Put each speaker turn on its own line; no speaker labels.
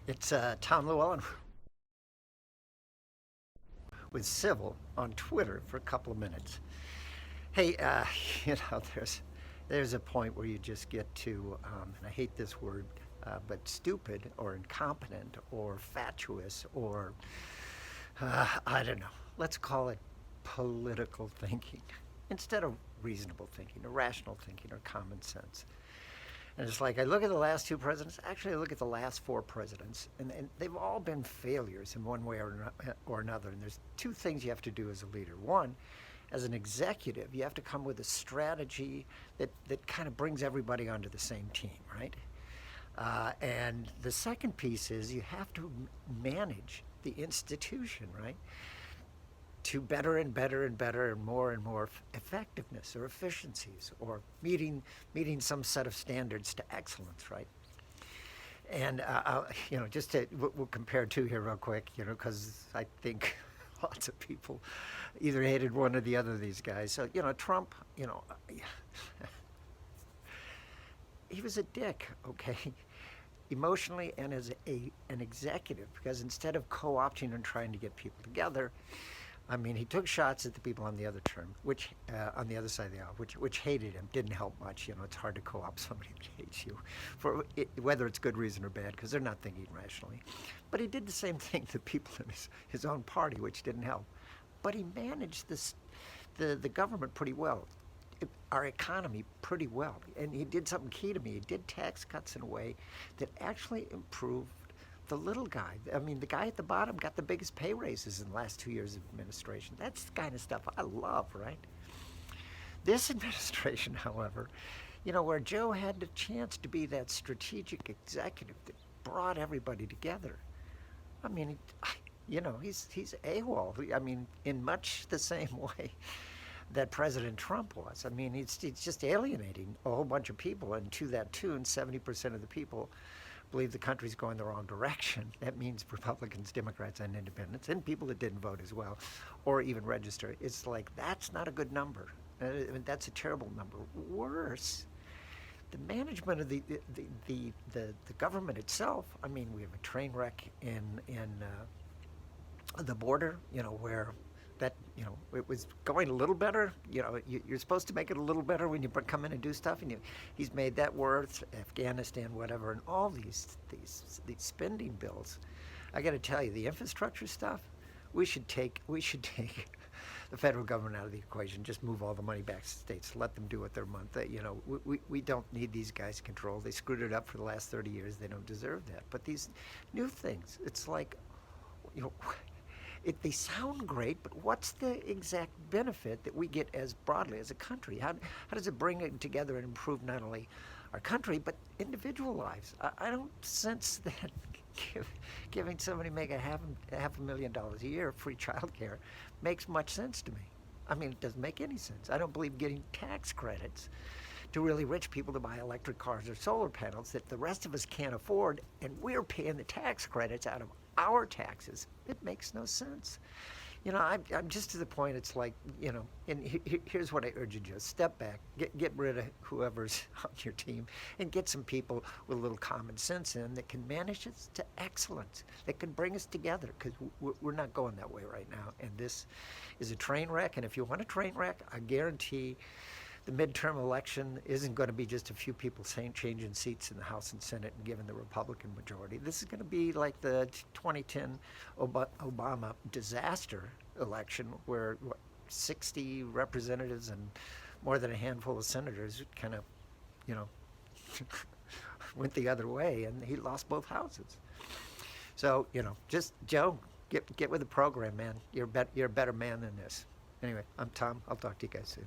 It's Tom Llewellyn with Civil on Twitter for a couple of minutes. Hey, you know, there's a point where you just get to, and I hate this word, but stupid or incompetent or fatuous or I don't know. Let's call it political thinking instead of reasonable thinking or rational thinking or common sense. And it's like I look at the last two presidents. Actually, I look at the last four presidents, and they've all been failures in one way or another. And there's two things you have to do as a leader. One, as an executive, you have to come with a strategy that kind of brings everybody onto the same team, right? And the second piece is you have to manage the institution, right? To better and better and better and more effectiveness or efficiencies or meeting some set of standards to excellence, right? And just we'll compare two here real quick, because I think lots of people either hated one or the other of these guys. So Trump, he was a dick, okay, emotionally and as an executive, because instead of co-opting and trying to get people together, I mean, he took shots at the people on the other term, which on the other side of the aisle, which hated him. Didn't help much. It's hard to co-opt somebody that hates you, for whether it's good reason or bad, because they're not thinking rationally. But he did the same thing to people in his own party, which didn't help. But he managed the government pretty well, our economy pretty well, and he did something key to me. He did tax cuts in a way that actually improved the little guy. I mean, the guy at the bottom got the biggest pay raises in the last 2 years of administration. That's the kind of stuff I love, right? This administration, however, where Joe had the chance to be that strategic executive that brought everybody together. I mean, he's AWOL. I mean, in much the same way that President Trump was. I mean, it's just alienating a whole bunch of people, and to that tune, 70% of the people believe the country's going the wrong direction. That means Republicans, Democrats, and independents, and people that didn't vote as well, or even register. It's like, that's not a good number. I mean, that's a terrible number. Worse, the management of the government itself. I mean, we have a train wreck in the border, where that it was going a little better. You're supposed to make it a little better when you come in and do stuff, and he's made that worse. Afghanistan, whatever, and all these spending bills. I got to tell you, the infrastructure stuff, we should take the federal government out of the equation. Just move all the money back to the states. Let them do what they're meant. We don't need these guys to control. They screwed it up for the last 30 years. They don't deserve that. But these new things, it's like, they sound great, but what's the exact benefit that we get as broadly as a country? How does it bring it together and improve not only our country, but individual lives? I don't sense that giving somebody make half $500,000 a year free child care makes much sense to me. I mean, it doesn't make any sense. I don't believe getting tax credits to really rich people to buy electric cars or solar panels that the rest of us can't afford, and we're paying the tax credits out of our taxes. It makes no sense. I'm just to the point. It's like, and here's what I urge you to do. Step back, get rid of whoever's on your team, and get some people with a little common sense in that can manage us to excellence, that can bring us together, because we're not going that way right now. And this is a train wreck, and if you want a train wreck, I guarantee the midterm election isn't going to be just a few people changing seats in the House and Senate and giving the Republican majority. This is going to be like the 2010 Obama disaster election, where 60 representatives and more than a handful of senators kind of, went the other way, and he lost both houses. So, just Joe, get with the program, man. You're a better man than this. Anyway, I'm Tom. I'll talk to you guys soon.